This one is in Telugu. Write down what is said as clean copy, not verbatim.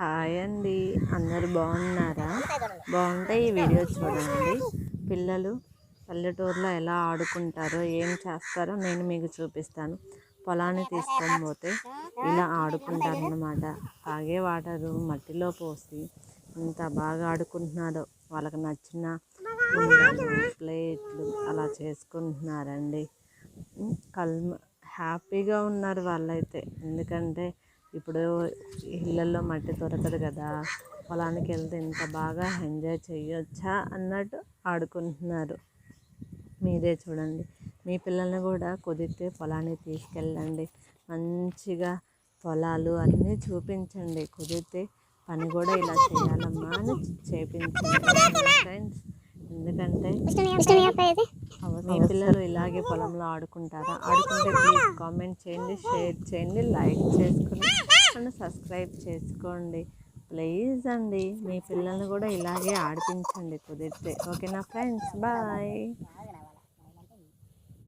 హాయ్ అండి, అందరు బాగున్నారా? బాగుంటే ఈ వీడియో చూడండి. పిల్లలు పల్లెటూరులో ఎలా ఆడుకుంటారో ఏం చేస్తారో నేను మీకు చూపిస్తాను. పొలాన్ని తీసుకొని పోతే ఇలా ఆడుకుంటారన్నమాట. తాగే వాటరు మట్టిలో పోసి ఇంత బాగా ఆడుకుంటున్నారో. వాళ్ళకి నచ్చిన కుండలు, ప్లేట్లు అలా చేసుకుంటున్నారండి. హ్యాపీగా ఉన్నారు వాళ్ళైతే. ఎందుకంటే ఇప్పుడు ఇళ్ళల్లో మట్టి దొరకదు కదా, పొలానికి వెళ్తే ఇంత బాగా ఎంజాయ్ చేయొచ్చా అన్నట్టు ఆడుకుంటున్నారు. మీరే చూడండి, మీ పిల్లల్ని కూడా కుదిరితే పొలానికి తీసుకెళ్ళండి. మంచిగా పొలాలు అన్నీ చూపించండి. కుదిరితే పని కూడా ఇలా చేయాలమ్మా అని చేపించండి ఫ్రెండ్స్. ఎందుకంటే మీ పిల్లలు ఇలాగే పొలంలో ఆడుకుంటారా? ఆడుకుంటే ప్లీజ్ కామెంట్ చేయండి, షేర్ చేయండి, లైక్ చేసుకుని నన్ను సబ్స్క్రైబ్ చేసుకోండి ప్లీజ్ అండి. మీ పిల్లల్ని కూడా ఇలాగే ఆడిపించండి కుదిరితే. ఓకేనా ఫ్రెండ్స్, బాయ్.